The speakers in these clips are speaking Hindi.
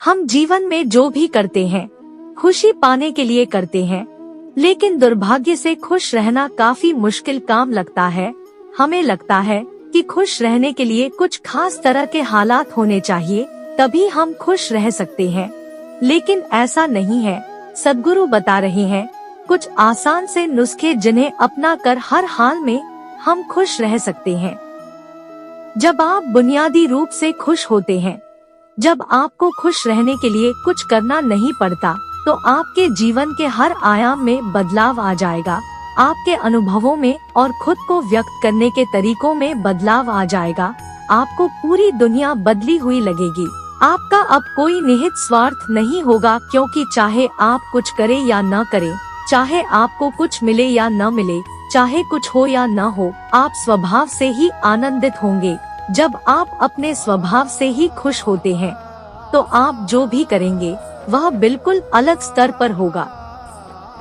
हम जीवन में जो भी करते हैं खुशी पाने के लिए करते हैं, लेकिन दुर्भाग्य से खुश रहना काफी मुश्किल काम लगता है। हमें लगता है कि खुश रहने के लिए कुछ खास तरह के हालात होने चाहिए, तभी हम खुश रह सकते हैं, लेकिन ऐसा नहीं है। सद्गुरु बता रहे हैं कुछ आसान से नुस्खे जिन्हें अपना कर हर हाल में हम खुश रह सकते हैं। जब आप बुनियादी रूप से खुश होते हैं, जब आपको खुश रहने के लिए कुछ करना नहीं पड़ता, तो आपके जीवन के हर आयाम में बदलाव आ जाएगा। आपके अनुभवों में और खुद को व्यक्त करने के तरीकों में बदलाव आ जाएगा। आपको पूरी दुनिया बदली हुई लगेगी। आपका अब कोई निहित स्वार्थ नहीं होगा, क्योंकि चाहे आप कुछ करें या न करें, चाहे आपको कुछ मिले या न मिले, चाहे कुछ हो या न हो, आप स्वभाव से ही आनंदित होंगे। जब आप अपने स्वभाव से ही खुश होते हैं, तो आप जो भी करेंगे वह बिल्कुल अलग स्तर पर होगा।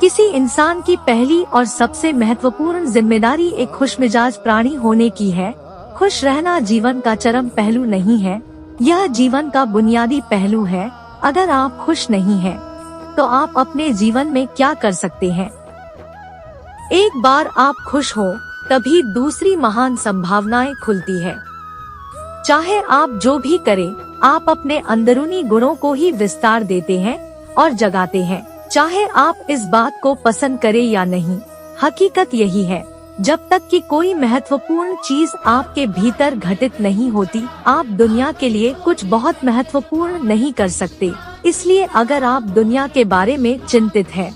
किसी इंसान की पहली और सबसे महत्वपूर्ण जिम्मेदारी एक खुशमिजाज प्राणी होने की है। खुश रहना जीवन का चरम पहलू नहीं है, यह जीवन का बुनियादी पहलू है। अगर आप खुश नहीं हैं, तो आप अपने जीवन में क्या कर सकते हैं? एक बार आप खुश हो, तभी दूसरी महान संभावनाएं खुलती है। चाहे आप जो भी करें, आप अपने अंदरूनी गुणों को ही विस्तार देते हैं और जगाते हैं। चाहे आप इस बात को पसंद करें या नहीं, हकीकत यही है। जब तक कि कोई महत्वपूर्ण चीज आपके भीतर घटित नहीं होती, आप दुनिया के लिए कुछ बहुत महत्वपूर्ण नहीं कर सकते। इसलिए अगर आप दुनिया के बारे में चिंतित हैं,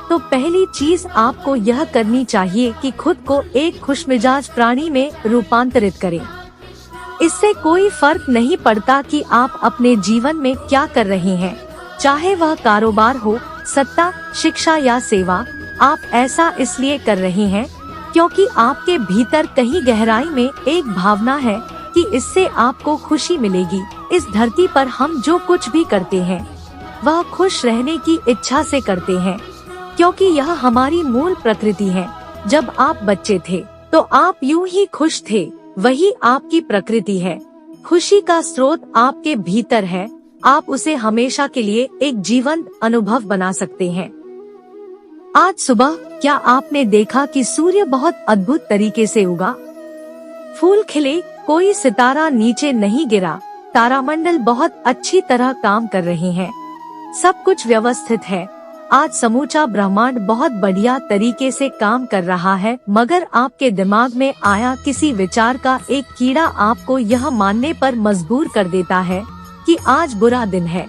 तो पहली चीज आपको यह करनी चाहिए कि खुद को एक खुशमिजाज प्राणी में रूपांतरित करें। इससे कोई फर्क नहीं पड़ता कि आप अपने जीवन में क्या कर रहे हैं, चाहे वह कारोबार हो, सत्ता, शिक्षा या सेवा। आप ऐसा इसलिए कर रहे हैं क्योंकि आपके भीतर कहीं गहराई में एक भावना है कि इससे आपको खुशी मिलेगी। इस धरती पर हम जो कुछ भी करते हैं, वह खुश रहने की इच्छा से करते हैं, क्योंकि यह हमारी मूल प्रकृति है। जब आप बच्चे थे, तो आप यूं ही खुश थे, वही आपकी प्रकृति है। खुशी का स्रोत आपके भीतर है। आप उसे हमेशा के लिए एक जीवंत अनुभव बना सकते हैं। आज सुबह क्या आपने देखा कि सूर्य बहुत अद्भुत तरीके से उगा? फूल खिले, कोई सितारा नीचे नहीं गिरा, तारामंडल बहुत अच्छी तरह काम कर रहे हैं, सब कुछ व्यवस्थित है। आज समूचा ब्रह्मांड बहुत बढ़िया तरीके से काम कर रहा है, मगर आपके दिमाग में आया किसी विचार का एक कीड़ा आपको यह मानने पर मजबूर कर देता है कि आज बुरा दिन है।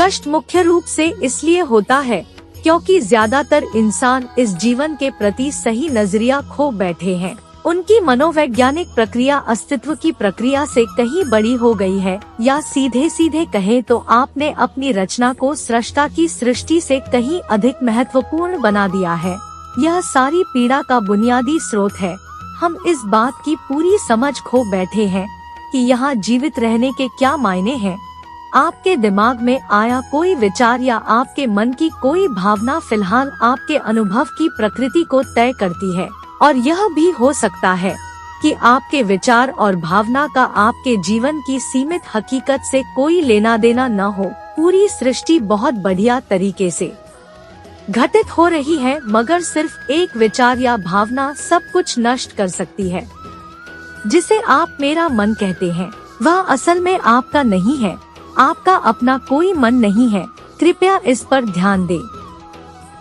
कष्ट मुख्य रूप से इसलिए होता है क्योंकि ज्यादातर इंसान इस जीवन के प्रति सही नजरिया खो बैठे हैं। उनकी मनोवैज्ञानिक प्रक्रिया अस्तित्व की प्रक्रिया से कहीं बड़ी हो गई है, या सीधे सीधे कहें तो आपने अपनी रचना को सृष्टा की सृष्टि से कहीं अधिक महत्वपूर्ण बना दिया है। यह सारी पीड़ा का बुनियादी स्रोत है। हम इस बात की पूरी समझ खो बैठे हैं कि यहाँ जीवित रहने के क्या मायने हैं। आपके दिमाग में आया कोई विचार या आपके मन की कोई भावना फिलहाल आपके अनुभव की प्रकृति को तय करती है, और यह भी हो सकता है कि आपके विचार और भावना का आपके जीवन की सीमित हकीकत से कोई लेना देना न हो। पूरी सृष्टि बहुत बढ़िया तरीके से घटित हो रही है, मगर सिर्फ एक विचार या भावना सब कुछ नष्ट कर सकती है। जिसे आप मेरा मन कहते हैं, वह असल में आपका नहीं है। आपका अपना कोई मन नहीं है, कृपया इस पर ध्यान दें।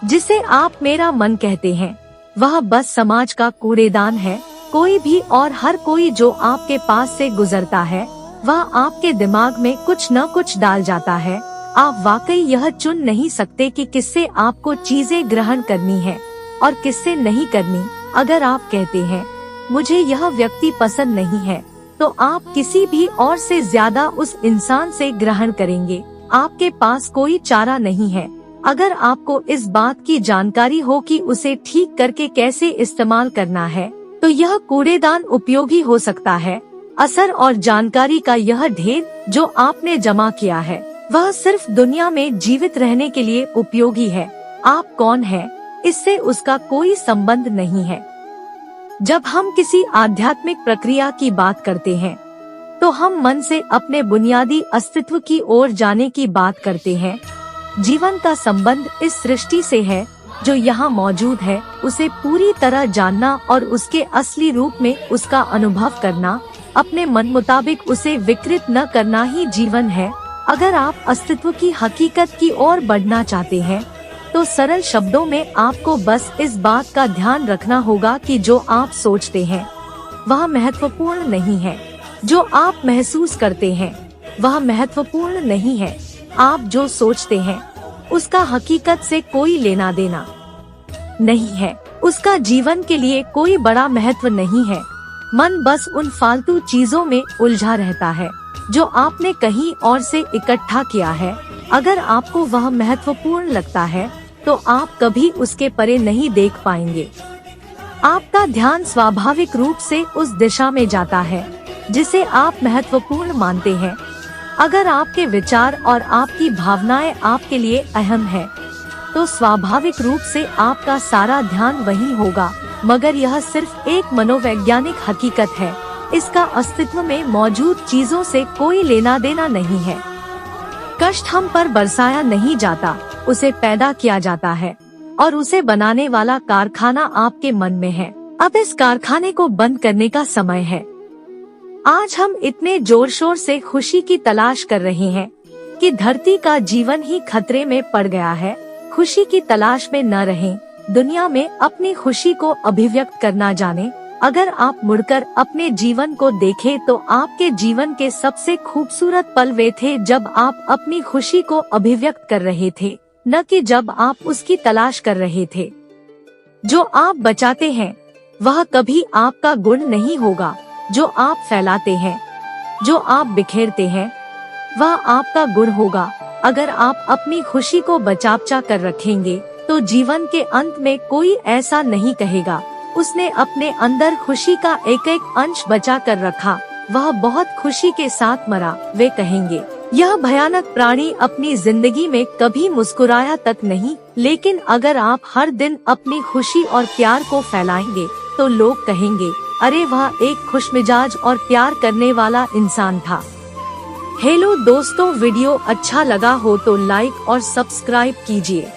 जिसे आप मेरा मन कहते हैं, वह बस समाज का कूड़ेदान है। कोई भी और हर कोई जो आपके पास से गुजरता है, वह आपके दिमाग में कुछ न कुछ डाल जाता है। आप वाकई यह चुन नहीं सकते कि किससे आपको चीजें ग्रहण करनी है और किससे नहीं करनी। अगर आप कहते हैं मुझे यह व्यक्ति पसंद नहीं है, तो आप किसी भी और से ज्यादा उस इंसान से ग्रहण करेंगे। आपके पास कोई चारा नहीं है। अगर आपको इस बात की जानकारी हो कि उसे ठीक करके कैसे इस्तेमाल करना है, तो यह कूड़ेदान उपयोगी हो सकता है। असर और जानकारी का यह ढेर जो आपने जमा किया है, वह सिर्फ दुनिया में जीवित रहने के लिए उपयोगी है। आप कौन हैं, इससे उसका कोई संबंध नहीं है। जब हम किसी आध्यात्मिक प्रक्रिया की बात करते हैं, तो हम मन से अपने बुनियादी अस्तित्व की ओर जाने की बात करते हैं। जीवन का संबंध इस सृष्टि से है जो यहाँ मौजूद है, उसे पूरी तरह जानना और उसके असली रूप में उसका अनुभव करना, अपने मन मुताबिक उसे विकृत न करना ही जीवन है। अगर आप अस्तित्व की हकीकत की ओर बढ़ना चाहते हैं तो सरल शब्दों में आपको बस इस बात का ध्यान रखना होगा कि जो आप सोचते हैं वह महत्वपूर्ण नहीं है, जो आप महसूस करते हैं वह महत्वपूर्ण नहीं है। आप जो सोचते हैं उसका हकीकत से कोई लेना देना नहीं है, उसका जीवन के लिए कोई बड़ा महत्व नहीं है। मन बस उन फालतू चीजों में उलझा रहता है जो आपने कहीं और से इकट्ठा किया है। अगर आपको वह महत्वपूर्ण लगता है तो आप कभी उसके परे नहीं देख पाएंगे। आपका ध्यान स्वाभाविक रूप से उस दिशा में जाता है जिसे आप महत्वपूर्ण मानते हैं। अगर आपके विचार और आपकी भावनाएं आपके लिए अहम है तो स्वाभाविक रूप से आपका सारा ध्यान वहीं होगा। मगर यह सिर्फ एक मनोवैज्ञानिक हकीकत है, इसका अस्तित्व में मौजूद चीजों से कोई लेना देना नहीं है। कष्ट हम पर बरसाया नहीं जाता, उसे पैदा किया जाता है और उसे बनाने वाला कारखाना आपके मन में है। अब इस कारखाने को बंद करने का समय है। आज हम इतने जोर शोर से खुशी की तलाश कर रहे हैं कि धरती का जीवन ही खतरे में पड़ गया है। खुशी की तलाश में न रहें, दुनिया में अपनी खुशी को अभिव्यक्त करना जाने। अगर आप मुड़कर अपने जीवन को देखें तो आपके जीवन के सबसे खूबसूरत पल वे थे जब आप अपनी खुशी को अभिव्यक्त कर रहे थे, न कि जब आप उसकी तलाश कर रहे थे। जो आप बचाते हैं वह कभी आपका गुण नहीं होगा, जो आप फैलाते हैं, जो आप बिखेरते हैं, वह आपका गुण होगा। अगर आप अपनी खुशी को बचाव कर रखेंगे तो जीवन के अंत में कोई ऐसा नहीं कहेगा उसने अपने अंदर खुशी का एक एक अंश बचा कर रखा, वह बहुत खुशी के साथ मरा। वे कहेंगे यह भयानक प्राणी अपनी जिंदगी में कभी मुस्कुराया तक नहीं। लेकिन अगर आप हर दिन अपनी खुशी और प्यार को फैलाएंगे तो लोग कहेंगे अरे वह एक खुशमिजाज और प्यार करने वाला इंसान था। हेलो दोस्तों, वीडियो अच्छा लगा हो तो लाइक और सब्सक्राइब कीजिए।